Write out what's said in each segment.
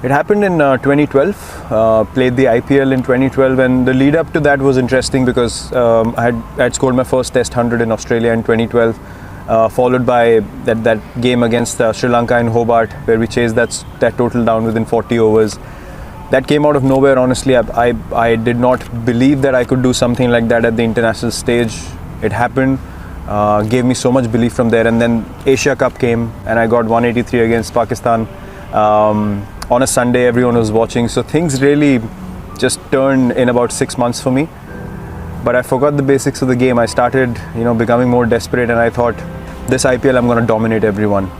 It happened in 2012. Played the IPL in 2012, and the lead up to that was interesting because I had scored my first Test 100 in Australia in 2012, followed by that game against Sri Lanka in Hobart, where we chased that total down within 40 overs. That came out of nowhere. Honestly, I did not believe that I could do something like that at the international stage. It happened. Gave me so much belief from there, and then Asia Cup came, and I got 183 against Pakistan. On a Sunday, everyone was watching, so things really just turned in about 6 months for me. But I forgot the basics of the game. I started, becoming more desperate, and I thought, this IPL, I'm going to dominate everyone.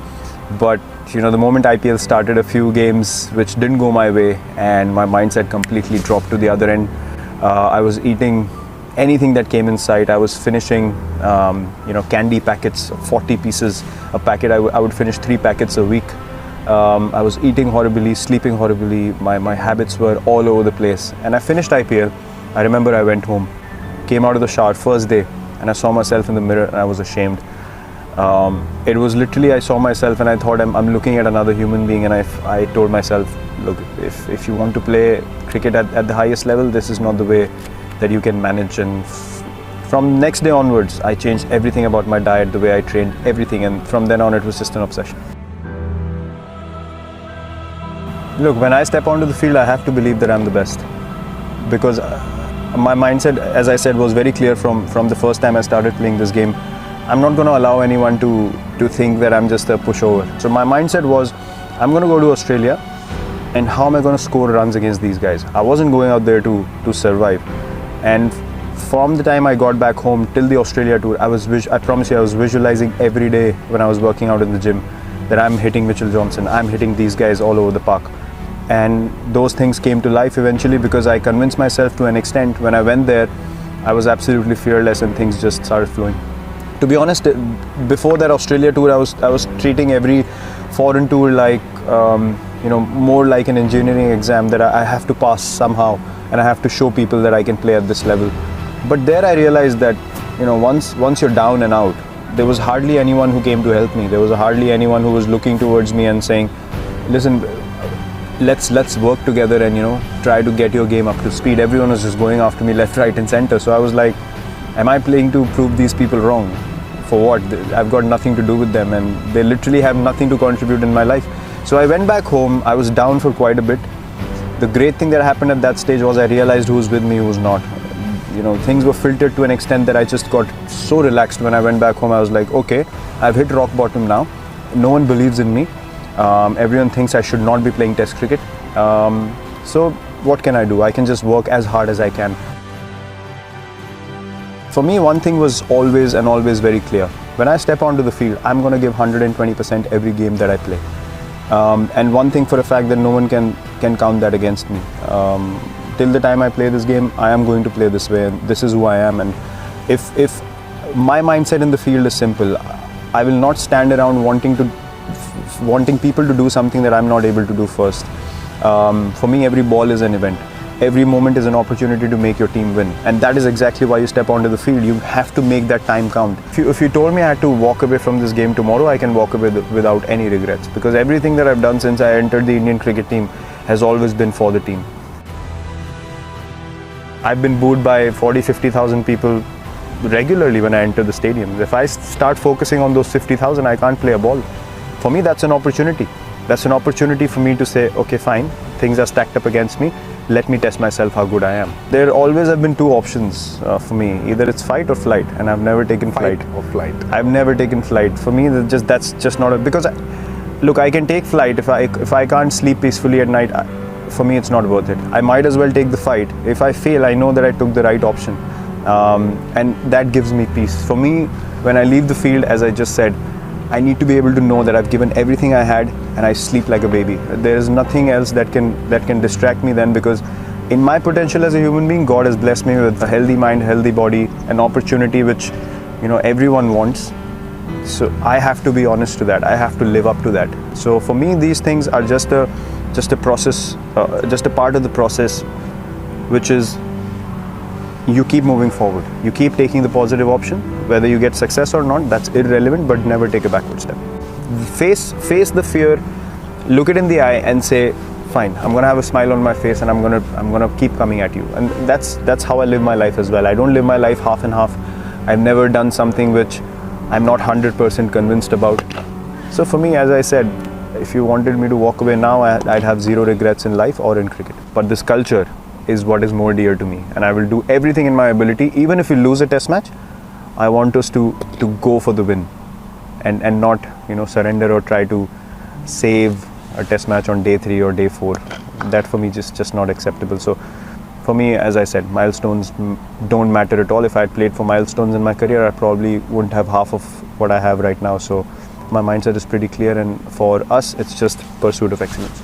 But the moment IPL started, a few games which didn't go my way, and my mindset completely dropped to the other end. I was eating anything that came in sight. I was finishing, candy packets, 40 pieces a packet. I would finish 3 packets a week. I was eating horribly, sleeping horribly. My habits were all over the place. And I finished IPL. I remember I went home, came out of the shower first day, and I saw myself in the mirror, and I was ashamed. It was literally, I saw myself and I thought, I'm looking at another human being, and I told myself, look, if you want to play cricket at the highest level, this is not the way that you can manage. And from next day onwards, I changed everything about my diet, the way I trained, everything, and from then on it was just an obsession. Look, when I step onto the field, I have to believe that I'm the best, because my mindset, as I said, was very clear from the first time I started playing this game. I'm not going to allow anyone to think that I'm just a pushover. So my mindset was, I'm going to go to Australia, and how am I going to score runs against these guys? I wasn't going out there to survive. And from the time I got back home till the Australia tour, I promise you, I was visualizing every day when I was working out in the gym that I'm hitting Mitchell Johnson, I'm hitting these guys all over the park. And those things came to life eventually because I convinced myself to an extent. When I went there, I was absolutely fearless, and things just started flowing. To be honest, before that Australia tour, I was treating every foreign tour like, more like an engineering exam that I have to pass somehow, and I have to show people that I can play at this level. But there I realized that, once you're down and out, there was hardly anyone who came to help me. There was hardly anyone who was looking towards me and saying, listen, let's work together and try to get your game up to speed. Everyone was just going after me left, right and center. So I was like, am I playing to prove these people wrong? For what? I've got nothing to do with them, and they literally have nothing to contribute in my life. So I went back home. I was down for quite a bit. The great thing that happened at that stage was I realized who's with me, who's not. Things were filtered to an extent that I just got so relaxed. When I went back home, I was like, okay, I've hit rock bottom now. No one believes in me. Everyone thinks I should not be playing Test cricket. So what can I do? I can just work as hard as I can. For me, one thing was always very clear. When I step onto the field, I'm going to give 120% every game that I play. And one thing for a fact that no one can count that against me. Till the time I play this game, I am going to play this way, and this is who I am. And if my mindset in the field is simple, I will not stand around wanting people to do something that I'm not able to do first. For me, every ball is an event. Every moment is an opportunity to make your team win. And that is exactly why you step onto the field. You have to make that time count. If you told me I had to walk away from this game tomorrow, I can walk away without any regrets. Because everything that I've done since I entered the Indian cricket team has always been for the team. I've been booed by 40,000-50,000 people regularly when I enter the stadiums. If I start focusing on those 50,000, I can't play a ball. For me, that's an opportunity. That's an opportunity for me to say, okay, fine, things are stacked up against me. Let me test myself how good I am. There always have been 2 options for me. Either it's fight or flight, and I've never taken flight. Fight or flight. I've never taken flight. For me, that's just not because look, I can take flight if I can't sleep peacefully at night. For me, it's not worth it. I might as well take the fight. If I fail, I know that I took the right option, and that gives me peace. For me, when I leave the field, as I just said, I need to be able to know that I've given everything I had, and I sleep like a baby. There is nothing else that can distract me then, because in my potential as a human being, God has blessed me with a healthy mind, healthy body, an opportunity which everyone wants. So I have to be honest to that. I have to live up to that. So for me, these things are just a process, just a part of the process, which is you keep moving forward. You keep taking the positive option. Whether you get success or not, that's irrelevant, but never take a backward step. Face the fear, look it in the eye and say, fine. I'm gonna have a smile on my face, and I'm gonna keep coming at you. And that's how I live my life as well. I don't live my life half and half. I've never done something which I'm not 100% convinced about. So for me, as I said, if you wanted me to walk away now, I'd have zero regrets in life or in cricket. But this culture is what is more dear to me, and I will do everything in my ability. Even if we lose a test match, I want us to go for the win, and not surrender or try to save a test match on day 3 or day 4. That for me just not acceptable. So for me, as I said, milestones don't matter at all. If I had played for milestones in my career, I probably wouldn't have half of what I have right now. So my mindset is pretty clear, and for us, it's just pursuit of excellence.